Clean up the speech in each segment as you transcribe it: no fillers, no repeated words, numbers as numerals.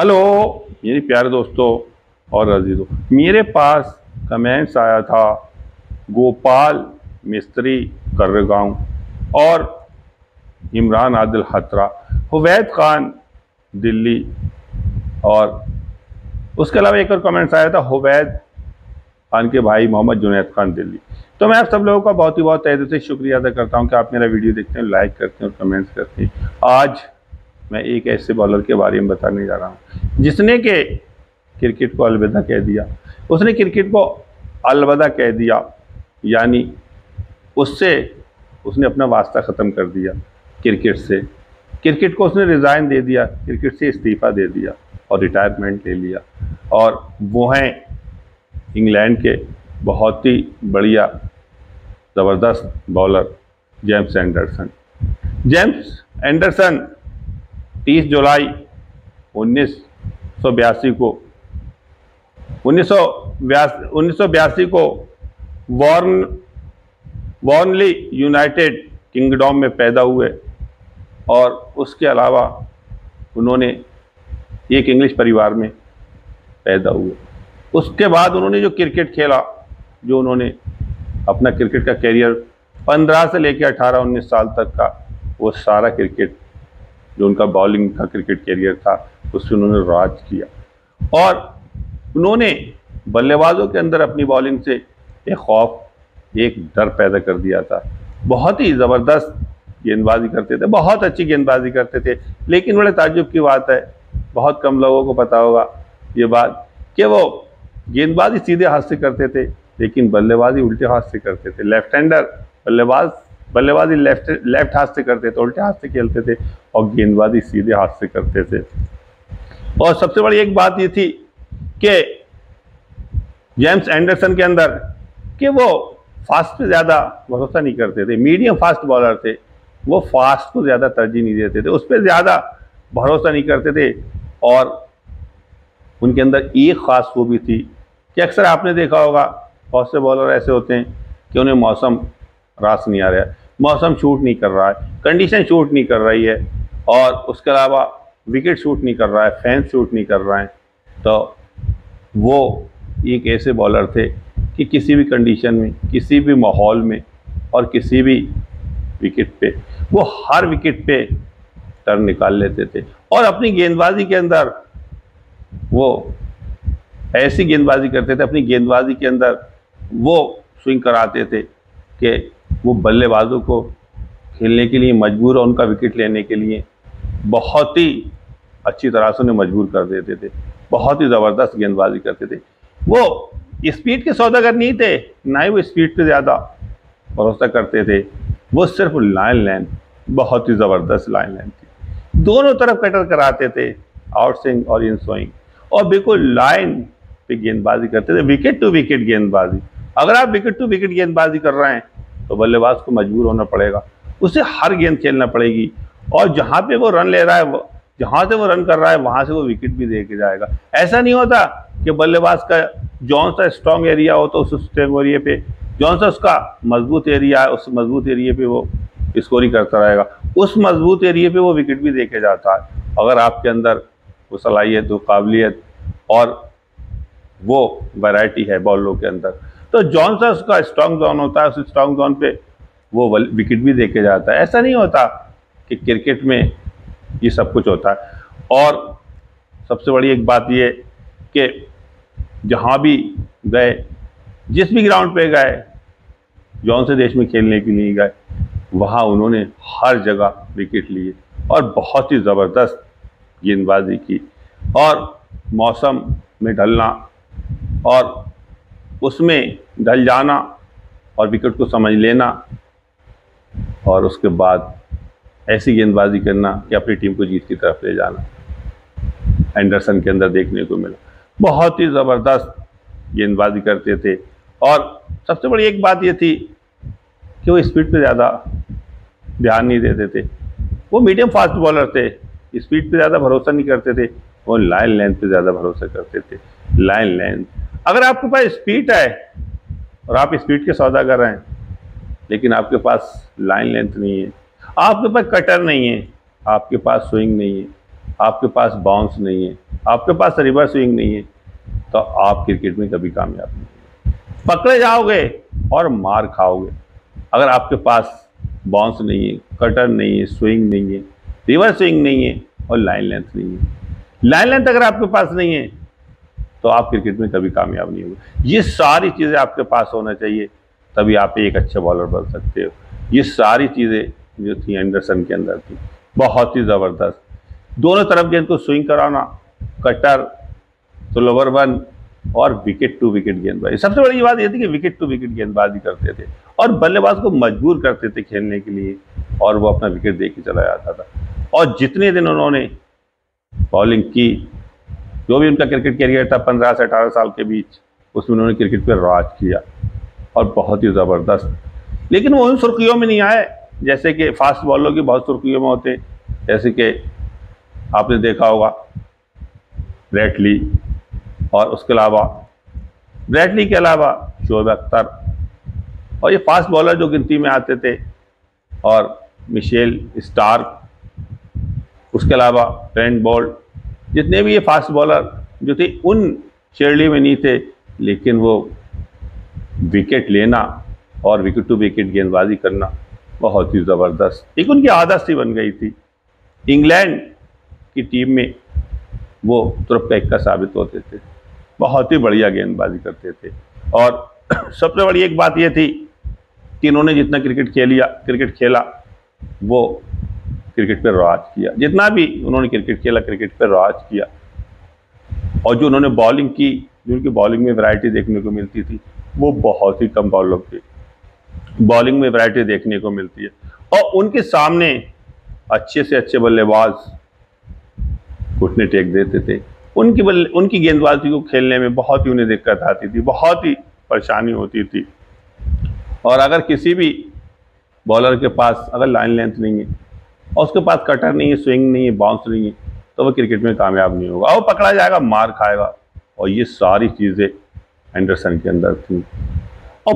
Hello मेरे प्यारे दोस्तों और अजीजों, मेरे पास कमेंट्स आया था गोपाल मिस्त्री कर्रगांव और इमरान आदिल हत्रा, हुवैद खान दिल्ली, और उसके अलावा एक और कमेंट्स आया था हुवैद खान के भाई मोहम्मद जुनैद खान दिल्ली। तो मैं आप सब लोगों का बहुत ही तहे दिल से शुक्रिया अदा करता हूं कि आप मेरा वीडियो देखते हैं, लाइक करते हैं और कमेंट्स करते हैं। आज मैं एक ऐसे बॉलर के बारे में बताने जा रहा हूं जिसने के क्रिकेट को अलविदा कह दिया। उसने क्रिकेट को अलविदा कह दिया, यानी उससे उसने अपना वास्ता ख़त्म कर दिया क्रिकेट से। क्रिकेट को उसने रिज़ाइन दे दिया, क्रिकेट से इस्तीफ़ा दे दिया और रिटायरमेंट ले लिया। और वो हैं इंग्लैंड के बहुत ही बढ़िया ज़बरदस्त bowler James Anderson. James Anderson 30 जुलाई 1982 को वॉर्नली यूनाइटेड किंगडम में पैदा हुए और उसके अलावा उन्होंने एक इंग्लिश परिवार में पैदा हुए। उसके बाद उन्होंने जो क्रिकेट खेला, जो उन्होंने अपना क्रिकेट का कैरियर 15 से लेकर 18-19 साल तक का, वो सारा क्रिकेट जो उनका बॉलिंग का क्रिकेट कैरियर था उसमें उन्होंने राज किया। और उन्होंने बल्लेबाजों के अंदर अपनी बॉलिंग से एक खौफ, एक डर पैदा कर दिया था। बहुत ही ज़बरदस्त गेंदबाजी करते थे, बहुत अच्छी गेंदबाजी करते थे। लेकिन बड़े ताज्जुब की बात है, बहुत कम लोगों को पता होगा ये बात, कि वो गेंदबाजी सीधे हाथ से करते थे लेकिन बल्लेबाजी उल्टे हाथ से करते थे। लेफ्ट हैंडर बल्लेबाजी लेफ्ट हाथ से करते थे, उल्टे हाथ से खेलते थे, और गेंदबाजी सीधे हाथ से करते थे। और सबसे बड़ी एक बात ये थी कि जेम्स एंडरसन के अंदर कि वो फास्ट पे ज़्यादा भरोसा नहीं करते थे। मीडियम फास्ट बॉलर थे, वो फास्ट को ज़्यादा तरजीह नहीं देते थे, उस पर ज़्यादा भरोसा नहीं करते थे। और उनके अंदर एक ख़ास खूबी थी कि अक्सर आपने देखा होगा बहुत से बॉलर ऐसे होते हैं कि उन्हें मौसम रास नहीं आ रहा है, मौसम शूट नहीं कर रहा है, कंडीशन शूट नहीं कर रही है, और उसके अलावा विकेट शूट नहीं कर रहा है, फैन शूट नहीं कर रहा है। तो वो एक ऐसे बॉलर थे कि किसी भी कंडीशन में, किसी भी माहौल में और किसी भी विकेट पे, वो हर विकेट पे टर्न निकाल लेते थे। और अपनी गेंदबाजी के अंदर वो ऐसी गेंदबाजी करते थे, अपनी गेंदबाजी के अंदर वो स्विंग कराते थे कि वो बल्लेबाजों को खेलने के लिए मजबूर, और उनका विकेट लेने के लिए बहुत ही अच्छी तरह से उन्हें मजबूर कर देते थे। बहुत ही ज़बरदस्त गेंदबाजी करते थे। वो स्पीड के सौदागर नहीं थे, ना ही वो स्पीड पे ज़्यादा भरोसा करते थे। वो सिर्फ लाइन लेंथ, बहुत ही ज़बरदस्त लाइन लेंथ थी। दोनों तरफ कटर कराते थे, आउट स्विंग और इन स्विंग, और बिल्कुल लाइन पे गेंदबाजी करते थे, विकेट टू विकेट गेंदबाजी। अगर आप विकेट टू विकेट गेंदबाजी कर रहे हैं तो बल्लेबाज को मजबूर होना पड़ेगा, उसे हर गेंद खेलना पड़ेगी, और जहाँ पे वो रन ले रहा है, जहाँ से वो रन कर रहा है, वहाँ से वो विकेट भी दे के जाएगा। ऐसा नहीं होता कि बल्लेबाज का जौन सा स्ट्रॉन्ग एरिया हो तो उस स्ट्रॉन्ग एरिया पे, जौन सा उसका मजबूत एरिया है उस मजबूत एरिया पे वो स्कोरिंग करता रहेगा, उस मजबूत एरिया पे वो विकेट भी दे के जाता है। अगर आपके अंदर वो सलाहियत, वो काबिलियत और वो वैरायटी है बॉलों के अंदर, तो जौन सा उसका स्ट्रॉन्ग जोन होता है उस स्ट्रॉन्ग जोन पे वो विकेट भी दे के जाता है। ऐसा नहीं होता कि क्रिकेट में ये सब कुछ होता है। और सबसे बड़ी एक बात ये कि जहाँ भी गए, जिस भी ग्राउंड पे गए, जौन से देश में खेलने के लिए गए, वहाँ उन्होंने हर जगह विकेट लिए और बहुत ही ज़बरदस्त गेंदबाजी की। और मौसम में ढलना और उसमें ढल जाना और विकेट को समझ लेना, और उसके बाद ऐसी गेंदबाजी करना कि अपनी टीम को जीत की तरफ ले जाना, एंडरसन के अंदर देखने को मिला। बहुत ही ज़बरदस्त गेंदबाजी करते थे। और सबसे बड़ी एक बात ये थी कि वो स्पीड पे ज़्यादा ध्यान नहीं देते थे। वो मीडियम फास्ट बॉलर थे, स्पीड पे ज़्यादा भरोसा नहीं करते थे, वो लाइन लेंथ पे ज़्यादा भरोसा करते थे। लाइन लेंथ, अगर आपके पास स्पीड है और आप स्पीड के सौदागर हैं, लेकिन आपके पास लाइन लेंथ नहीं है, आपके पास कटर नहीं है, आपके पास स्विंग नहीं है, आपके पास बाउंस नहीं है, आपके पास रिवर्स स्विंग नहीं है, तो आप क्रिकेट में कभी कामयाब नहीं होंगे। पकड़े जाओगे और मार खाओगे। अगर आपके पास बाउंस नहीं है, कटर नहीं है, स्विंग नहीं है, रिवर्स स्विंग नहीं है और लाइन लेंथ नहीं है, लाइन लेंथ अगर आपके पास नहीं है तो आप क्रिकेट में कभी कामयाब नहीं होंगे। ये सारी चीज़ें आपके पास होना चाहिए, तभी आप एक अच्छे बॉलर बन सकते हो। ये सारी चीज़ें जो थी एंडरसन के अंदर थी, बहुत ही ज़बरदस्त। दोनों तरफ गेंद को स्विंग कराना, कटर, स्लोवर वन और विकेट टू विकेट गेंदबाजी। सबसे बड़ी बात यह थी कि विकेट टू विकेट गेंदबाजी करते थे और बल्लेबाज को मजबूर करते थे खेलने के लिए, और वो अपना विकेट दे के चला जाता था। और जितने दिन उन्होंने बॉलिंग की, जो भी उनका क्रिकेट कैरियर था 15 से 18 साल के बीच, उसमें उन्होंने क्रिकेट पर राज किया और बहुत ही ज़बरदस्त। लेकिन वो उन सुर्खियों में नहीं आए जैसे कि फास्ट बॉलरों की बहुत सुर्खियों में होते, जैसे कि आपने देखा होगा ब्रेट ली, और उसके अलावा ब्रेट ली के अलावा शोएब अख्तर, और ये फास्ट बॉलर जो गिनती में आते थे, और मिशेल स्टार्क, उसके अलावा ट्रेंट बोल्ट, जितने भी ये फास्ट बॉलर जो थे उन श्रेणी में नहीं थे, लेकिन वो विकेट लेना और विकेट टू विकेट गेंदबाजी करना बहुत ही ज़बरदस्त एक उनकी आदत सी बन गई थी। इंग्लैंड की टीम में वो तुरफ का इक्का साबित होते थे, बहुत ही बढ़िया गेंदबाजी करते थे। और सबसे बड़ी एक बात यह थी कि इन्होंने जितना क्रिकेट खेला वो क्रिकेट पर राज किया। जितना भी उन्होंने क्रिकेट खेला, क्रिकेट पर राज किया। और जो उन्होंने बॉलिंग की, जो उनकी बॉलिंग में वैरायटी देखने को मिलती थी, वो बहुत ही कम बॉलरों की बॉलिंग में वैरायटी देखने को मिलती है। और उनके सामने अच्छे से अच्छे बल्लेबाज घुटने टेक देते थे। उनकी गेंदबाजी को खेलने में बहुत ही उन्हें दिक्कत आती थी, बहुत ही परेशानी होती थी। और अगर किसी भी बॉलर के पास अगर लाइन लेंथ नहीं है और उसके पास कटर नहीं है, स्विंग नहीं है, बाउंस नहीं है, तो वह क्रिकेट में कामयाब नहीं होगा, वो पकड़ा जाएगा, मार खाएगा। और ये सारी चीज़ें एंडरसन के अंदर थी। और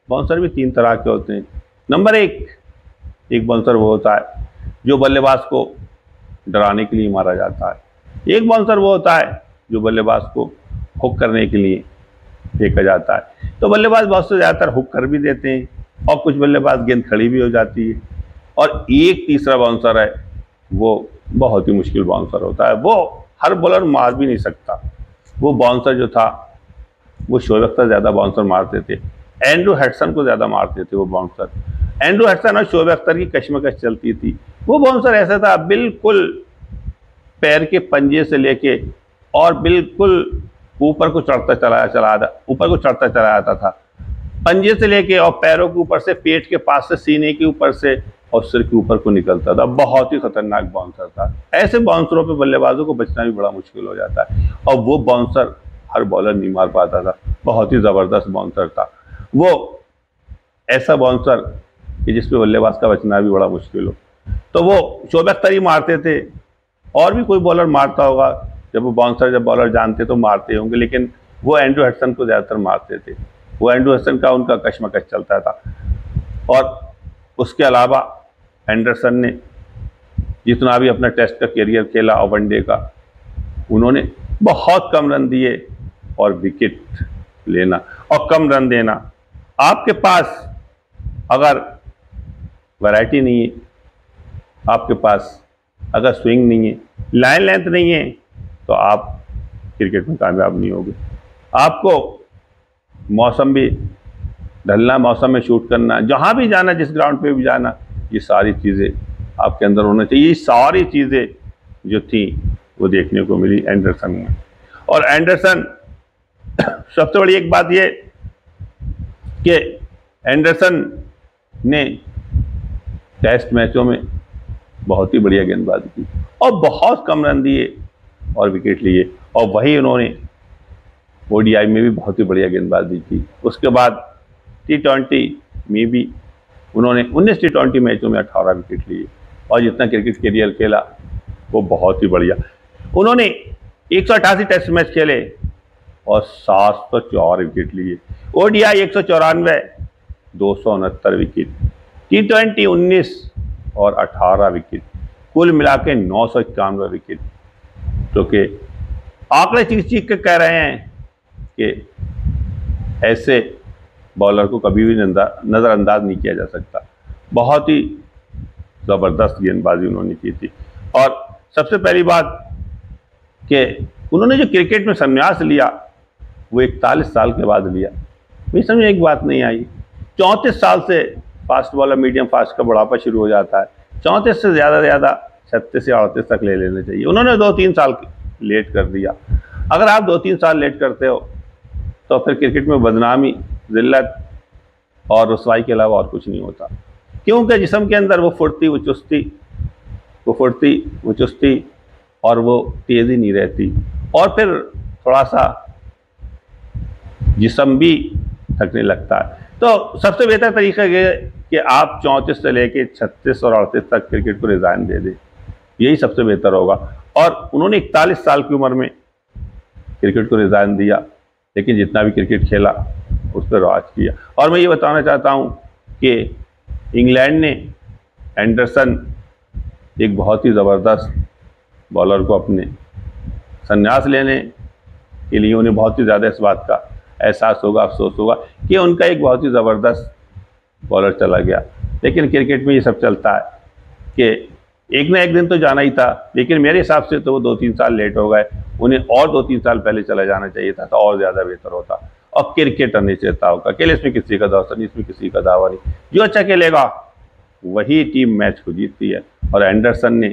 बाउंसर भी 3 तरह के होते हैं। नंबर एक बाउंसर वो होता है जो बल्लेबाज को डराने के लिए मारा जाता है। एक बाउंसर वो होता है जो बल्लेबाज को हुक करने के लिए फेंका जाता है। तो बल्लेबाज बहुत से ज़्यादातर हुक कर भी देते हैं, और कुछ बल्लेबाज गेंद खड़ी भी हो जाती है। और एक तीसरा बाउंसर है, वो बहुत ही मुश्किल बाउंसर होता है, वो हर बॉलर मार भी नहीं सकता। वो बाउंसर जो था वो शोएब अख्तर ज़्यादा बाउंसर मारते थे, एंड्रू हैडसन को ज़्यादा मारते थे वो बाउंसर। एंड्रू हैडसन और शोएब अख्तर की कशमकश चलती थी। वो बाउंसर ऐसा था, बिल्कुल पैर के पंजे से लेके और बिल्कुल ऊपर को चढ़ता चला जाता था, पंजे से लेके और पैरों के ऊपर से, पेट के पास से, सीने के ऊपर से और सिर के ऊपर को निकलता था। बहुत ही खतरनाक बाउंसर था। ऐसे बाउंसरों पे बल्लेबाजों को बचना भी बड़ा मुश्किल हो जाता है, और वो बाउंसर हर बॉलर नहीं मार पाता था। बहुत ही ज़बरदस्त बाउंसर था वो, ऐसा बाउंसर कि जिसपे बल्लेबाज का बचना भी बड़ा मुश्किल हो। तो वो शोएब अख्तर ही मारते थे, और भी कोई बॉलर मारता होगा, जब बॉलर जानते तो मारते होंगे, लेकिन वो एंड्रू हैडसन को ज़्यादातर मारते थे। वो एंड्रू हैडसन का उनका कशमकश चलता था। और उसके अलावा एंडरसन ने जितना भी अपना टेस्ट का कैरियर खेला और वनडे का, उन्होंने बहुत कम रन दिए, और विकेट लेना और कम रन देना। आपके पास अगर वैरायटी नहीं है, आपके पास अगर स्विंग नहीं है, लाइन लेंथ नहीं है, तो आप क्रिकेट में कामयाब नहीं होगे। आपको मौसम भी ढलना, मौसम में शूट करना, जहाँ भी जाना, जिस ग्राउंड पे भी जाना, ये सारी चीज़ें आपके अंदर होना चाहिए। ये सारी चीज़ें जो थी वो देखने को मिली एंडरसन में। और एंडरसन, सबसे बड़ी एक बात ये कि एंडरसन ने टेस्ट मैचों में बहुत ही बढ़िया गेंदबाजी की और बहुत कम रन दिए और विकेट लिए, और वही उन्होंने ओडीआई में भी बहुत ही बढ़िया गेंदबाजी की। उसके बाद T20 में भी उन्होंने 19 T20 मैचों में 18 विकेट लिए, और जितना क्रिकेट कैरियर खेला वो बहुत ही बढ़िया। उन्होंने 188 टेस्ट मैच खेले और 704 विकेट लिए। ओडीआई 194, 269 विकेट, T20 19 और 18 विकेट, कुल मिला के 991 विकेट। क्योंकि आंकड़े चीख चीख के कह रहे हैं कि ऐसे बॉलर को कभी भी नज़रअंदाज नहीं किया जा सकता। बहुत ही ज़बरदस्त गेंदबाजी उन्होंने की थी। और सबसे पहली बात कि उन्होंने जो क्रिकेट में संन्यास लिया वो 41 साल के बाद लिया। मेरी समझ में एक बात नहीं आई, 34 साल से फास्ट बॉलर मीडियम फास्ट का बुढ़ापा शुरू हो जाता है, 34 से ज़्यादा 36 या 38 तक ले लेना चाहिए। उन्होंने 2-3 साल लेट कर दिया। अगर आप 2-3 साल लेट करते हो तो फिर क्रिकेट में बदनामी, जिल्लत और रुसवाई के अलावा और कुछ नहीं होता, क्योंकि जिस्म के अंदर वो फुर्ती, वो चुस्ती और वो तेज़ी नहीं रहती, और फिर थोड़ा सा जिस्म भी थकने लगता है। तो सबसे बेहतर तरीका ये है कि आप 34 से लेके 36 और 38 तक क्रिकेट को रिज़ाइन दे दें, यही सबसे बेहतर होगा। और उन्होंने 41 साल की उम्र में क्रिकेट को रिज़ाइन दिया, लेकिन जितना भी क्रिकेट खेला उस पर राज किया। और मैं ये बताना चाहता हूँ कि इंग्लैंड ने एंडरसन, एक बहुत ही ज़बरदस्त बॉलर को अपने संन्यास लेने के लिए, उन्हें बहुत ही ज़्यादा इस बात का एहसास होगा, अफसोस होगा कि उनका एक बहुत ही ज़बरदस्त बॉलर चला गया। लेकिन क्रिकेट में ये सब चलता है कि एक ना एक दिन तो जाना ही था, लेकिन मेरे हिसाब से तो वो 2-3 साल लेट हो गए। उन्हें और 2-3 साल पहले चला जाना चाहिए था तो और ज़्यादा बेहतर होता। और क्रिकेट अनिश्चितता होगा, अकेले इसमें किसी का दावा नहीं, इसमें किसी का दावा नहीं, जो अच्छा खेलेगा वही टीम मैच को जीतती है। और एंडरसन ने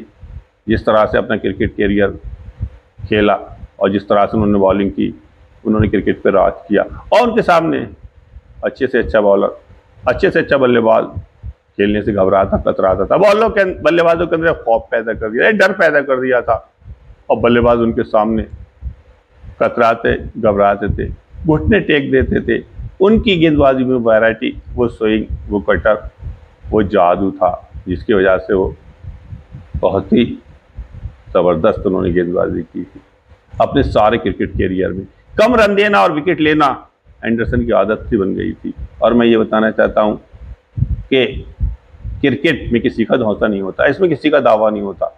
जिस तरह से अपना क्रिकेट कैरियर खेला और जिस तरह से उन्होंने बॉलिंग की, उन्होंने क्रिकेट पर राज किया, और उनके सामने अच्छे से अच्छा बॉलर, अच्छे से अच्छा बल्लेबाज खेलने से घबराता, कतराता था। बल्लेबाजों के अंदर खौफ पैदा कर दिया, डर पैदा कर दिया था, और बल्लेबाज उनके सामने कतराते, घबराते थे, घुटने टेक देते थे। उनकी गेंदबाजी में वैरायटी, वो स्विंग, वो कटर, वो जादू था, जिसकी वजह से वो बहुत ही ज़बरदस्त उन्होंने गेंदबाजी की थी अपने सारे क्रिकेट कैरियर में। कम रन देना और विकेट लेना एंडरसन की आदत सी बन गई थी। और मैं ये बताना चाहता हूँ कि क्रिकेट में किसी का धौंसा नहीं होता, इसमें किसी का दावा नहीं होता,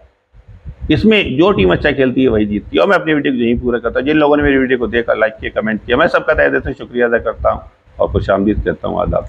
इसमें जो टीम अच्छा खेलती है वही जीतती है। और मैं अपनी वीडियो को यहीं पूरा करता हूँ। जिन लोगों ने मेरी वीडियो को देखा, लाइक किया, कमेंट किया, मैं सबका तहे दिल से शुक्रिया अदा करता हूँ और खुशामदीद कहता हूँ। आदाब।